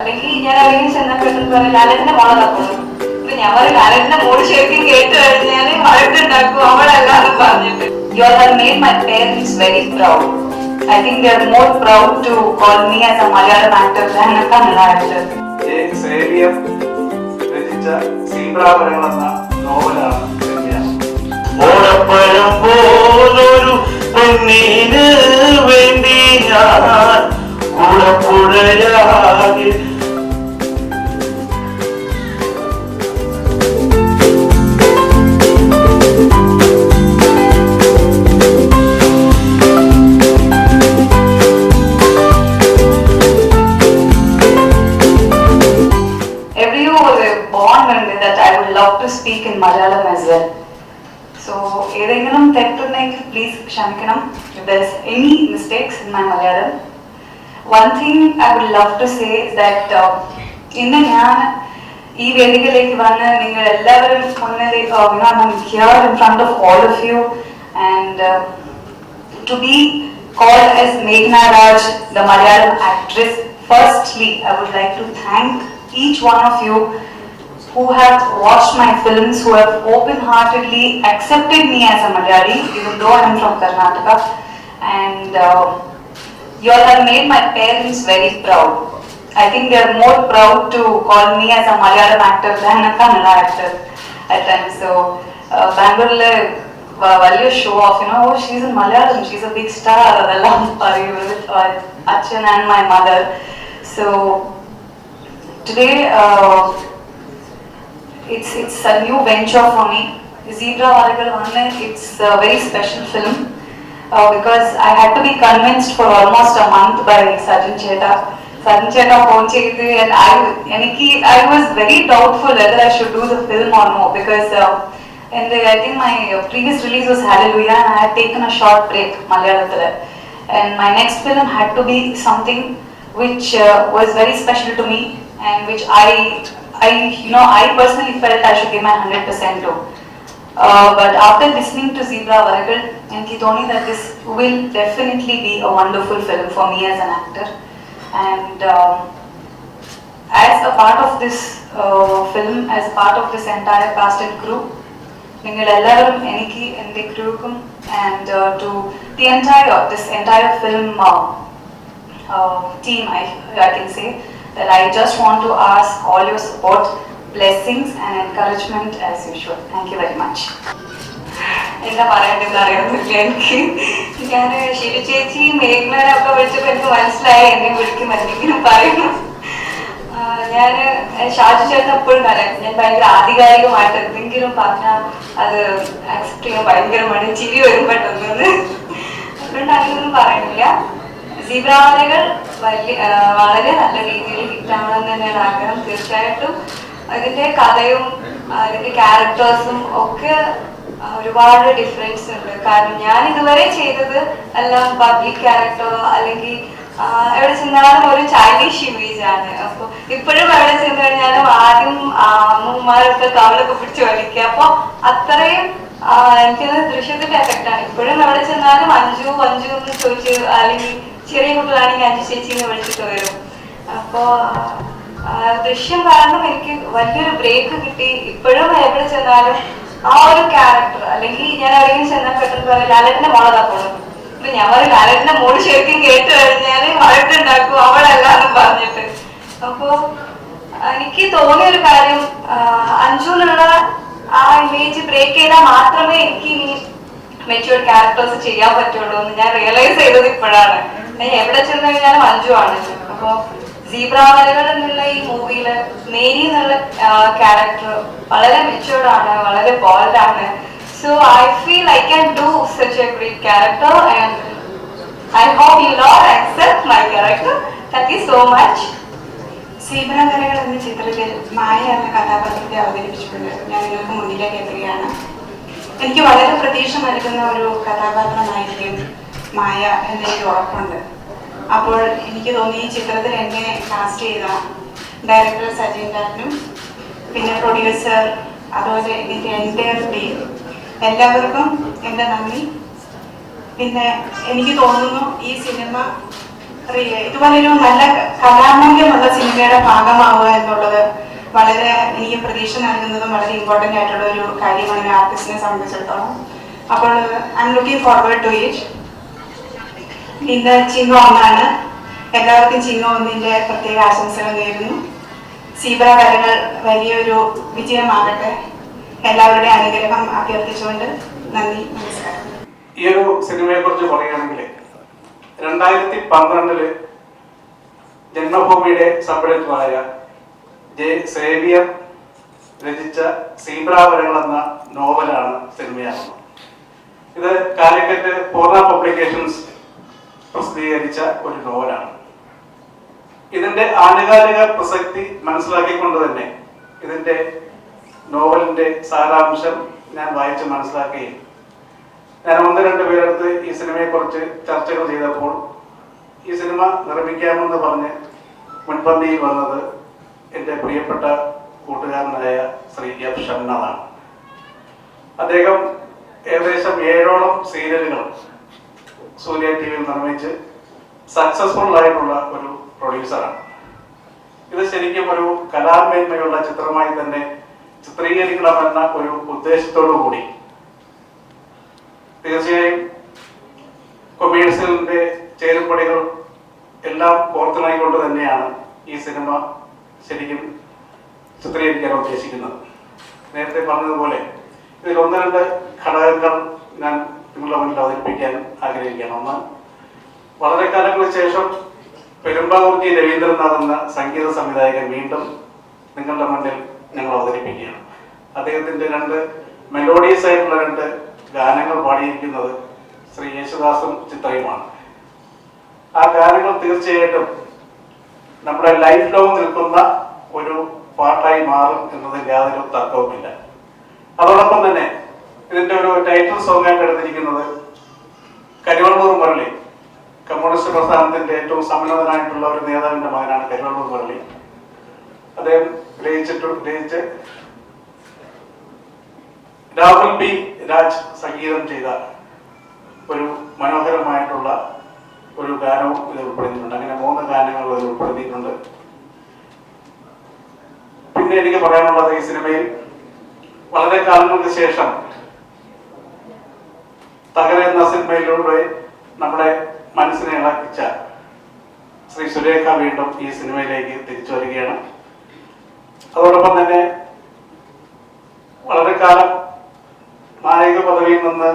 അല്ലെങ്കിൽ ഞാൻ എവിടെയും ചെന്നാൽ പെട്ടെന്ന് പറയും ലാലേട്ടന്റെ മോളെ തപ്പണം. അപ്പൊ ഞാൻ പറയും ലാലേട്ടന്റെ മോള് ശരിക്കും കേട്ട് കഴിഞ്ഞാല് വഴക്കുണ്ടാക്കും അവളല്ലാന്ന് പറഞ്ഞിട്ട്. You all have made my parents very proud. I think they are more proud to call me as a Malayalam actor than a Kannada actor. സേവിയം രചിച്ച സീബ്രാവരങ്ങൾ എന്ന നോവലാണ് ഓടപ്പഴം പോലൊരു പെണ്ണിന് വേണ്ടി ഞാൻ കൂടപ്പുഴയാകെ. That I would love to speak in Malayalam as well. So, ഏതെങ്കിലും തെറ്റുണ്ടെങ്കിൽ please ക്ഷമിക്കണം. If there is any mistakes in my Malayalam, one thing I would love to say is that ഇന്ന് ഞാൻ ഈ വേദികയിലേക്ക് വന്ന് നിങ്ങൾ എല്ലാവരും മുന്നിൽ I'm here in front of all of you and to be called as Meghna Raj, the Malayalam actress. Firstly, I would like to thank each one of you who have watched my films, who have open-heartedly accepted me as a Malayali, even though I am from Karnataka. And you all have made my parents very proud. I think they are more proud to call me as a Malayalam actor than a Kannada actor at times. So, Bangalore value show off, oh, she's in Malayalam, she's a big star, with Achan and my mother. So, today, it's a new venture for me. Zebra Varagal Vanne, it's a very special film because I had to be convinced for almost a month by Sajjan Cheta. Sajjan Cheta phone cheythu and I was very doubtful whether I should do the film or no because I think my previous release was Hallelujah and I had taken a short break Malayalam and my next film had to be something which was very special to me and which I personally felt I should give my 100% to. But after listening to Zebra Varagal, I thought that this will definitely be a wonderful film for me as an actor. And as a part of this film, as a part of this entire cast and crew, ningal ellarum eniki ende crewkum and to the this entire film team, I can say that I just want to ask all your support, blessings and encouragement as usual. Thank you very much. എന്താ പറയേണ്ടത് അറിയാമെന്നില്ല എനിക്ക്. ഞാൻ ശിവ ചേച്ചി മേഘ്നൊക്കെ വിളിച്ചപ്പോൾ എനിക്ക് മനസ്സിലായി എന്നെ വിളിക്കും എന്തെങ്കിലും പറയുന്നു. ഞാൻ ഷാജു ചേട്ടൻ എപ്പോഴും പറയാം ഞാൻ ഭയങ്കര ആധികാരികമായിട്ട് എന്തെങ്കിലും പറഞ്ഞാൽ അത് ആക്സെപ്റ്റ് ചെയ്യാൻ ഭയങ്കര മടി ചിരി വരും പെട്ടെന്ന്. അതുകൊണ്ട് അങ്ങനെയൊന്നും പറയുന്നില്ല. സീബ്രാവരകൾ വളരെ നല്ല രീതിയിൽ ഹിറ്റാവണമെന്ന് തന്നെയാണ് ആഗ്രഹം. തീർച്ചയായിട്ടും അതിന്റെ കഥയും അതിന്റെ ക്യാരക്ടേഴ്സും ഒക്കെ ഒരുപാട് ഡിഫറൻസ് ഉണ്ട്. കാരണം ഞാൻ ഇതുവരെ ചെയ്തത് എല്ലാം പബ്ലിക് ക്യാരക്ടറോ അല്ലെങ്കിൽ എവിടെ ചെന്നാലും ഒരു ചൈൽഡിഷ് ഇമേജ് ആണ്. അപ്പൊ ഇപ്പോഴും എവിടെ ചെന്ന് കഴിഞ്ഞാലും ആദ്യം അമ്മമാരൊക്കെ കവളൊക്കെ പിടിച്ച് വലിക്കുക. അപ്പൊ അത്രയും എനിക്കത് ദൃശ്യത്തിന്റെ എഫക്റ്റാണ്. ഇപ്പോഴും എവിടെ ചെന്നാലും അഞ്ചു എന്ന് ചോദിച്ച് അല്ലെങ്കിൽ ചെറിയ കുട്ടികളാണെങ്കിൽ അഞ്ചു ചേച്ചിന്ന് വിളിച്ചിട്ട് വരും. അപ്പോ ദൃശ്യം കാരണം എനിക്ക് വലിയൊരു ബ്രേക്ക് കിട്ടി. ഇപ്പോഴും എവിടെ ചെന്നാലും ആ ഒരു ക്യാരക്ടർ അല്ലെങ്കിൽ ഞാൻ എവിടെയും ചെന്നാൽ പെട്ടെന്ന് പറയും ലാലേട്ടന്റെ മോളെ തപ്പണം. അപ്പൊ ഞാൻ പറയും ലാലേട്ടന്റെ മോള് ശരിക്കും കേട്ട് കഴിഞ്ഞാല് വഴക്കുണ്ടാക്കും അവളല്ലാന്ന് പറഞ്ഞിട്ട്. അപ്പോ എനിക്ക് തോന്നിയൊരു കാര്യം അഞ്ചു എന്നുള്ള ആ ഇമേജ് ബ്രേക്ക് ചെയ്താൽ മാത്രമേ എനിക്ക് ഇനി മെച്യൂർ ക്യാരക്ടേഴ്സ് ചെയ്യാൻ പറ്റുള്ളൂ എന്ന് ഞാൻ റിയലൈസ് ചെയ്തത് ഇപ്പോഴാണ്. എവിടെ ചെന്ന് കഴിഞ്ഞാലും അഞ്ചു ആണ്. അപ്പോ സീബ്രാവരകൾ എന്നുള്ള ഈ മൂവിയില് മേരി എന്നുള്ള ക്യാരക്ടർ വളരെ മെച്യൂർഡ് ആണ്, വളരെ ബോൾഡ് ആണ്. So I feel I can do such a great character and I hope you all accept my character. Thank you so much. സീബ്രാവരകൾ എന്ന ചിത്രത്തിൽ മായ എന്ന കഥാപാത്രത്തെ അവതരിപ്പിച്ചുകൊണ്ട് ഞാൻ നിങ്ങൾക്ക് മുന്നിലേക്ക് എത്തുകയാണ്. എനിക്ക് വളരെ പ്രതീക്ഷ നൽകുന്ന ഒരു കഥാപാത്രമായിരിക്കും മായ എന്നെനിക്ക് ഉറപ്പുണ്ട്. അപ്പോൾ എനിക്ക് തോന്നി ഈ ചിത്രത്തിൽ എന്നെ കാസ്റ്റ് ചെയ്ത ഡയറക്ടർ സജിൻ ടാറ്റനും പിന്നെ പ്രൊഡ്യൂസർ അതുപോലെ ഇതിൻ്റെ എൻ്റയർ ടീം എല്ലാവർക്കും എൻ്റെ നന്ദി. പിന്നെ എനിക്ക് തോന്നുന്നു ഈ സിനിമ ഇതുപോലൊരു നല്ല കലാമൂല്യമുള്ള സിനിമയുടെ ഭാഗമാവുക എന്നുള്ളത് വളരെ എനിക്ക് പ്രതീക്ഷ നൽകുന്നതും വളരെ ഇമ്പോർട്ടൻ്റ് ആയിട്ടുള്ള ഒരു കാര്യമാണ് ഒരു ആർട്ടിസ്റ്റിനെ സംബന്ധിച്ചിടത്തോളം. അപ്പോൾ I am looking forward to it. ഇന്ന് ചിങ്ങം 1 എല്ലാവർക്കും ചിങ്ങം 1 പ്രത്യേക ആശംസകൾ നേരുന്നു. സീബ്ര കരകൾ വലിയൊരു വിജയമാകട്ടെ. എല്ലാവരുടെയും അനുഗ്രഹം അഭ്യർത്ഥിച്ചുകൊണ്ട് നന്ദി, നമസ്കാരം. ഈ ഒരു സിനിമയെ കുറിച്ച് പറയുകയാണെങ്കിൽ 2012 ജന്മഭൂമിയുടെ സംരംഭമായ ജെ സേവിയർ രചിച്ച സീബ്രാവരങ്ങൾ എന്ന നോവലാണ് സിനിമയാകുന്നത്. ഇത് കാലിക്കറ്റ് പൂർണ്ണ പബ്ലിക്കേഷൻസ് പ്രസിദ്ധീകരിച്ച ഒരു നോവലാണ്. ഇതിന്റെ ആനുകാലിക പ്രസക്തി മനസ്സിലാക്കിക്കൊണ്ട് തന്നെ ഇതിന്റെ നോവലിന്റെ സാരാംശം ഞാൻ വായിച്ച് മനസ്സിലാക്കുകയും ഞാൻ 1-2 പേരെടുത്ത് ഈ സിനിമയെക്കുറിച്ച് ചർച്ചകൾ ചെയ്തപ്പോൾ ഈ സിനിമ നിർമ്മിക്കാമെന്ന് പറഞ്ഞ് മുൻപന്തിയിൽ വന്നത് എൻ്റെ പ്രിയപ്പെട്ട കൂട്ടുകാരനായ ശ്രീ എഫ് ഷംനാഥാണ്. അദ്ദേഹം ഏകദേശം 7ഓളം സീരിയലുകൾ സൂര്യ ടി വിയിൽ നിർമ്മിച്ച് സക്സസ്ഫുൾ ആയിട്ടുള്ള ഒരു പ്രൊഡ്യൂസറാണ്. ഇത് ശരിക്കും ഒരു കലാമേന്മയുള്ള ചിത്രമായി തന്നെ ചിത്രീകരിക്കണമെന്ന ഒരു ഉദ്ദേശത്തോടു കൂടി തീർച്ചയായും കൊമേഴ്സ്യലിന്റെ ചേരുപടികൾ എല്ലാം കോർത്തിണായിക്കൊണ്ട് തന്നെയാണ് ഈ സിനിമ ശരിക്കും ചിത്രീകരിക്കാൻ ഉദ്ദേശിക്കുന്നത്. നേരത്തെ പറഞ്ഞതുപോലെ ഇതിൽ 1-2 ഘടകങ്ങൾ ഞാൻ നിങ്ങളുടെ മുന്നിൽ അവതരിപ്പിക്കാൻ ആഗ്രഹിക്കുകയാണ്. ഒന്ന്, വളരെ കാലങ്ങൾക്ക് ശേഷം പെരുമ്പാവൂർജി രവീന്ദ്രനാഥ് എന്ന സംഗീത സംവിധായകൻ വീണ്ടും നിങ്ങളുടെ മുന്നിൽ ഞങ്ങൾ അവതരിപ്പിക്കുകയാണ്. അദ്ദേഹത്തിന്റെ 2 മെലോഡിയസ് ആയിട്ടുള്ള 2 ഗാനങ്ങൾ പാടിയിരിക്കുന്നത് ശ്രീ യേശുദാസും ചിത്രയുമാണ്. ആ ഗാനങ്ങൾ തീർച്ചയായിട്ടും നമ്മുടെ ലൈഫ് ലോങ് നിൽക്കുന്ന ഒരു പാട്ടായി മാറും എന്നതിൽ യാതൊരു തർക്കവുമില്ല. അതോടൊപ്പം തന്നെ ഇതിന്റെ ഒരു ടൈറ്റിൽ സോങ് ആയിട്ട് എടുത്തിരിക്കുന്നത് കരുവള്ളൂർ മുരളി, കമ്മ്യൂണിസ്റ്റ് പ്രസ്ഥാനത്തിന്റെ ഏറ്റവും സമ്മന്നതനായിട്ടുള്ള ഒരു നേതാവിന്റെ മകനാണ് കരുവള്ളൂർ മുരളി. അദ്ദേഹം രചിച്ച് രാഹുൽ ബി രാജ് സംഗീതം ചെയ്ത ഒരു മനോഹരമായിട്ടുള്ള ഒരു ഗാനവും ഇത് ഉൾപ്പെടുത്തിയിട്ടുണ്ട്. അങ്ങനെ 3 ഗാനങ്ങൾ ഇതിൽ ഉൾപ്പെടുത്തിയിട്ടുണ്ട്. പിന്നെ എനിക്ക് പറയാനുള്ളത്, ഈ സിനിമയിൽ വളരെ കാലങ്ങൾക്ക് ശേഷം തകര എന്ന സിനിമയിലൂടെ നമ്മുടെ മനസ്സിനെ ഇളക്കിച്ച ശ്രീ സുരേഖ വീണ്ടും ഈ സിനിമയിലേക്ക് തിരിച്ചു വരികയാണ്. അതോടൊപ്പം തന്നെ വളരെ കാലം നായക പദവിയിൽ നിന്ന്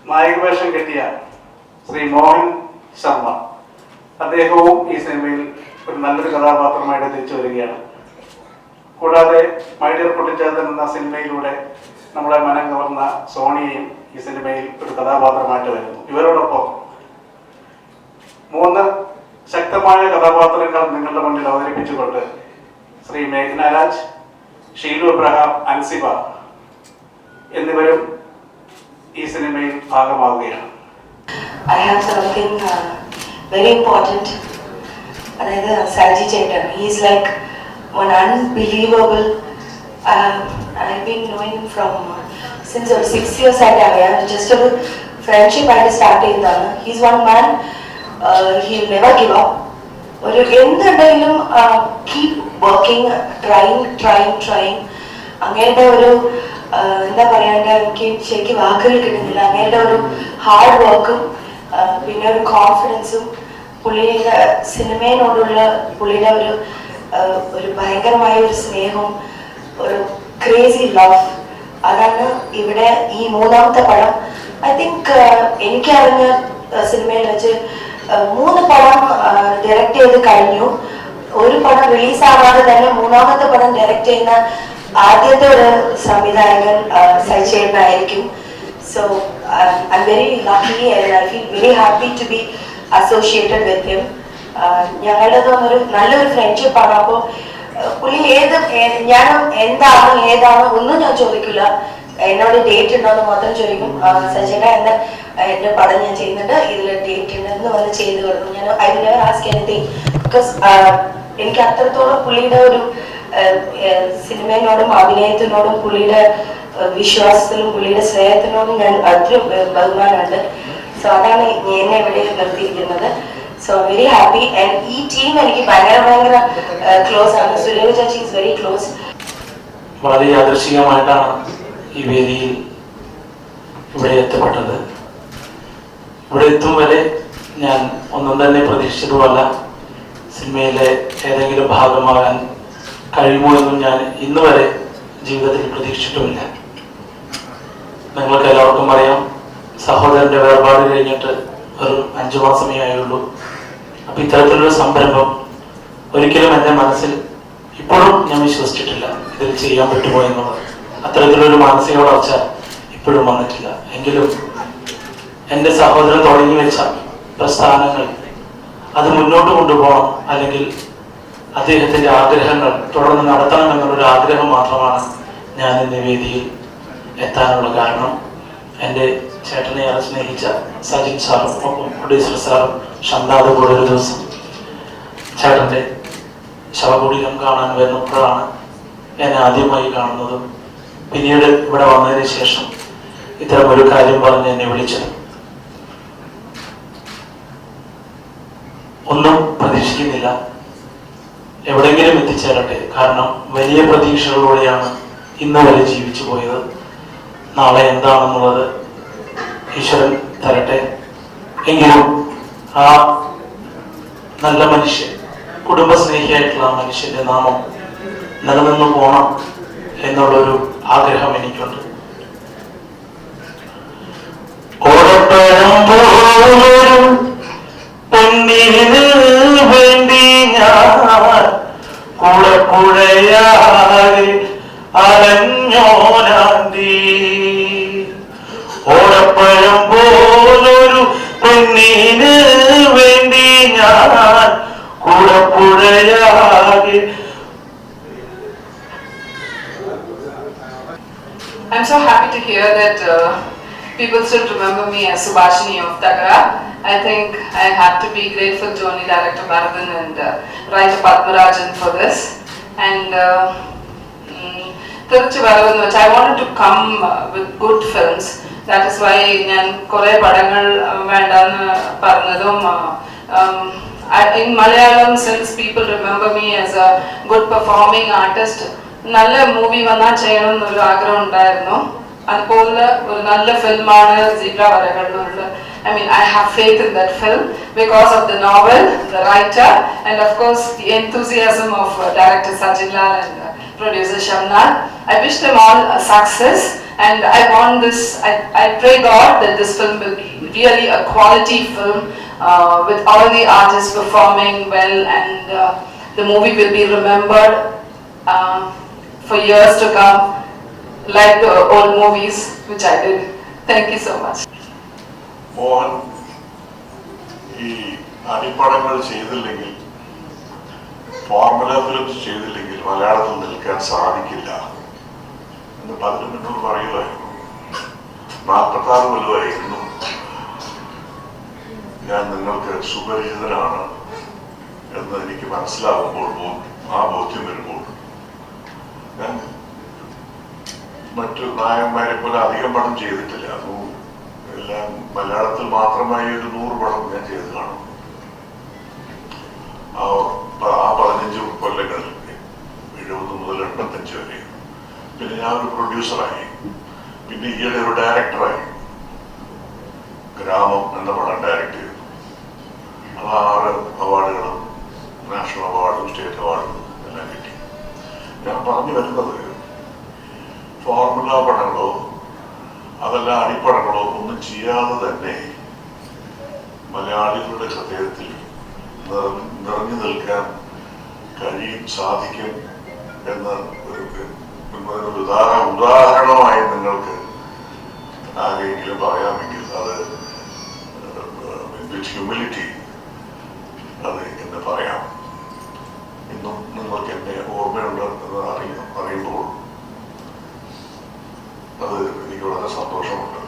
നായക വേഷം കെട്ടിയ ശ്രീ മോഹൻ ശർമ്മ, അദ്ദേഹവും ഈ സിനിമയിൽ ഒരു നല്ലൊരു കഥാപാത്രമായിട്ട് തിരിച്ചു വരികയാണ്. കൂടാതെ മൈ ഡിയർ കുട്ടിച്ചാത്തൻ എന്ന സിനിമയിലൂടെ നമ്മളെ മനം കവർന്ന സോണിയയും ഈ സിനിമയിൽ ഒരു കഥാപാത്രമായിട്ട് വരുന്നു. ഇവരോടൊപ്പം 3 ശക്തമായ കഥാപാത്രങ്ങൾ നിങ്ങളുടെ മുന്നിൽ അവതരിപ്പിച്ചുകൊണ്ട് ശ്രീ മേഘ്നാരാജ്, ഷീലു എബ്രഹാം, അൻസിബ എന്നിവരും ഈ സിനിമയിൽ ഭാഗമാവുകയാണ്. I have something very important. അതായത് സജി ചേട്ടൻ, he is like one unbelievable. I've been knowing him from since 6 years ആയിട്ട് അറിയാം. ജസ്റ്റ് ഒരു ഫ്രണ്ട്ഷിപ്പ് ആയിട്ട് സ്റ്റാർട്ട് ചെയ്തതാണ്. he is one man, he will never give up. ഒരു എന്തുണ്ടെങ്കിലും കീപ് വർക്കിംഗ്, ട്രൈങ്. അങ്ങയുടെ ഒരു എന്താ പറയാണ്ട്, എനിക്ക് ശരിക്കും വാക്കുകൾ കിട്ടുന്നില്ല. അങ്ങയുടെ ഒരു ഹാർഡ് വർക്കും പിന്നെ ഒരു കോൺഫിഡൻസും പുള്ളിയുടെ സിനിമയോടുള്ള പുള്ളിയുടെ ഒരു ഭയങ്കരമായ ഒരു സ്നേഹവും ഒരു ക്രേസി ലവ്, അതാണ് ഇവിടെ ഈ 3ാമത്തെ പടം. ഐ തിങ്ക് എനിക്കറിഞ്ഞ സിനിമയിൽ വെച്ച് 3 പടം ഡയറക്റ്റ് ചെയ്ത് കഴിഞ്ഞു. ഒരു പടം റിലീസാവാതെ തന്നെ 3ാമത്തെ പടം ഡയറക്റ്റ് ചെയ്യുന്ന ആദ്യത്തെ ഒരു സംവിധായകൻ സജിചേട്ടനായിരിക്കും. So I am very lucky and I feel very happy to be associated with him. ഞങ്ങളുടെ നല്ലൊരു ഫ്രണ്ട്ഷിപ്പാണ്. അപ്പോൾ പുള്ളി ഞാൻ ഏതാണ് ഒന്നും ഞാൻ ചോദിക്കില്ല. എന്നോട് ഡേറ്റ് ഉണ്ടോന്ന് മാത്രം ചോദിക്കും. സജിയുടെ എന്റെ പടം ഞാൻ ചെയ്യുന്നുണ്ട്, ഇതിൽ ഡേറ്റ് ഉണ്ടെന്ന് വന്ന് ചെയ്ത് കൊടുക്കും. ഞാൻ I will never ask anything. Because എനിക്ക് അത്രത്തോളം പുള്ളിയുടെ ഒരു സിനിമയോടും അഭിനയത്തിനോടും പുള്ളിയുടെ വിശ്വാസത്തിലും പുള്ളിയുടെ സ്നേഹത്തിനോടും ഞാൻ അത്രയും ബഹുമാനമുണ്ട്. സോ അതാണ് എന്നെ ഇവിടെ നിർത്തിയിരിക്കുന്നത്. So very happy and team എനിക്ക് ഭയങ്കര ക്ലോസ് ആണ്. സുരേഖ ചേച്ചി is very close. വളരെ യാദൃശ്ചികമായിട്ടാണ് ഈ വേദിയിൽ ഇവിടെ എത്തപ്പെട്ടത്. ഇവിടെ എത്തും വരെ ഞാൻ ഒന്നും തന്നെ പ്രതീക്ഷിച്ചതുമല്ല. സിനിമയിലെ ഏതെങ്കിലും ഭാഗമാകാൻ കഴിയുമോ എന്നും ഞാൻ ഇന്ന് വരെ ജീവിതത്തിൽ പ്രതീക്ഷിച്ചിട്ടുമില്ല. നിങ്ങൾക്ക് എല്ലാവർക്കും അറിയാം, സഹോദരന്റെ വേർപാട് കഴിഞ്ഞിട്ട് ഒരു 5 മാസമേ ആയുള്ളൂ. അപ്പൊ ഇത്തരത്തിലൊരു സംരംഭം ഒരിക്കലും എൻ്റെ മനസ്സിൽ ഇപ്പോഴും ഞാൻ വിശ്വസിച്ചിട്ടില്ല ഇതിൽ ചെയ്യാൻ പറ്റുമോ എന്നുള്ളത്. അത്തരത്തിലൊരു മാനസിക വളർച്ച ഇപ്പോഴും വന്നിട്ടില്ല. എങ്കിലും എൻ്റെ സഹോദരൻ തുടങ്ങി വെച്ച പ്രസ്ഥാനങ്ങൾ അത് മുന്നോട്ട് കൊണ്ടുപോകണം, അല്ലെങ്കിൽ അദ്ദേഹത്തിൻ്റെ ആഗ്രഹങ്ങൾ തുടർന്ന് നടത്തണം എന്നുള്ളൊരു ആഗ്രഹം മാത്രമാണ് ഞാൻ ഇന്ന് വേദിയിൽ എത്താനുള്ള കാരണം. എൻ്റെ ചേട്ടനെ ഏറെ സ്നേഹിച്ച സജിൻ സാറും ഒപ്പം പ്രൊഡ്യൂസർ സാറും ഷന്താദ് കൂടെ ഒരു ദിവസം ചേട്ടൻ്റെ ശവകുടീരം കാണാൻ വരുന്നപ്പോഴാണ് ഞാൻ ആദ്യമായി കാണുന്നതും പിന്നീട് ഇവിടെ വന്നതിന് ശേഷം ഇത്തരം ഒരു കാര്യം പറഞ്ഞ് എന്നെ വിളിച്ചത്. ഒന്നും പ്രതീക്ഷിക്കുന്നില്ല, എവിടെയെങ്കിലും എത്തിച്ചേരട്ടെ. കാരണം വലിയ പ്രതീക്ഷകളോടെയാണ് ഇന്ന് വരെ ജീവിച്ചു പോയത്. നാളെ എന്താണെന്നുള്ളത് ഈശ്വരൻ തരട്ടെ. എങ്കിലും ആ നല്ല മനുഷ്യൻ, കുടുംബസ്നേഹിയായിട്ടുള്ള ആ മനുഷ്യന്റെ നാമം നിലനിന്ന് പോകണം എന്നുള്ളൊരു ആഗ്രഹം എനിക്കുണ്ട്. ഓടപ്പഴം പോലും പെണ്ണിന് വേണ്ടി ഞാൻ കുഴക്കുഴയാകെ അലഞ്ഞോനാണ്ടി. ഓടപ്പഴം പോലൊരു പെണ്ണിന് വേണ്ടി ഞാൻ കുഴക്കുഴയാകെ. I'm so happy to hear that people still remember me as Subhashini of Tagara. I think I have to be grateful to only director Bharathan and writer Padmarajan for this. And Thiruchu Varavan, which I wanted to come with good films. That is why ഞാൻ കുറേ പടങ്ങൾ വേണ്ടെന്ന് പറഞ്ഞതും in Malayalam, since people remember me as a good performing artist, നല്ല movie വന്നാൽ ചെയ്യണം എന്നൊരു ആഗ്രഹം ഉണ്ടായിരുന്നു. അതുപോലെ ഒരു നല്ല ഫിലിമാണ് zebra വരകളുണ്ട്. I mean, I have faith in that film because of the novel, the writer, and of course the enthusiasm of director Sajin Lal and producer Shamnal. I wish them all success, and I want this. I pray God that this film will be really a quality film with all the artists performing well, and the movie will be remembered for years to come, like the old movies which I did. Thank you so much. Mohan ഈ അടിപ്പടങ്ങൾ ചെയ്തില്ലെങ്കിൽ, formula films ചെയ്തില്ലെങ്കിൽ മലയാളത്തിൽ നിൽക്കാൻ സാധിക്കില്ല എന്ന് 10 minute പറയുമായിരുന്നു. 46 കൊല്ലമായിരുന്നു ഞാൻ നിങ്ങൾക്ക് സുപരിചിതനാണ് എന്ന് എനിക്ക് മനസ്സിലാകുമ്പോൾ, ആ ബോധ്യം വരുമ്പോൾ, ഞാൻ മറ്റു നായകന്മാരെ പോലെ അധികം പടം ചെയ്തിട്ടില്ല. എല്ലാം മലയാളത്തിൽ മാത്രമായി ഒരു 100 പടം ഞാൻ ചെയ്ത് കാണും. ആ 15 കൊല്ലങ്ങളിൽ 70 മുതൽ 85 വരെ. പിന്നെ ഞാൻ ഒരു പ്രൊഡ്യൂസറായി, പിന്നെ ഈയിടെ ഒരു ഡയറക്ടറായി. ഗ്രാമം എന്ന പടം ഡയറക്ട് ചെയ്തു. അത് 6 അവാർഡുകളും നാഷണൽ അവാർഡും സ്റ്റേറ്റ് അവാർഡും എല്ലാം കിട്ടി. ഞാൻ പറഞ്ഞു വരുന്നത്, ഫോർമുല പടങ്ങളോ അതല്ല അടിപ്പടങ്ങളോ ഒന്നും ചെയ്യാതെ തന്നെ മലയാളികളുടെ ഹൃദയത്തിൽ നിറഞ്ഞു നിൽക്കാൻ കഴിയും, സാധിക്കും എന്ന് ഒരു ഉദാഹരണമായി നിങ്ങൾക്ക് ആരെങ്കിലും പറയാമെങ്കിൽ അത് വിത്ത് ഹ്യൂമിലിറ്റി അത് എന്ന് പറയാം. ഇന്നും നിങ്ങൾക്ക് എന്നെ ഓർമ്മയുണ്ട് എന്ന് അറിയുമ്പോൾ അത് എനിക്ക് വളരെ സന്തോഷമുണ്ട്.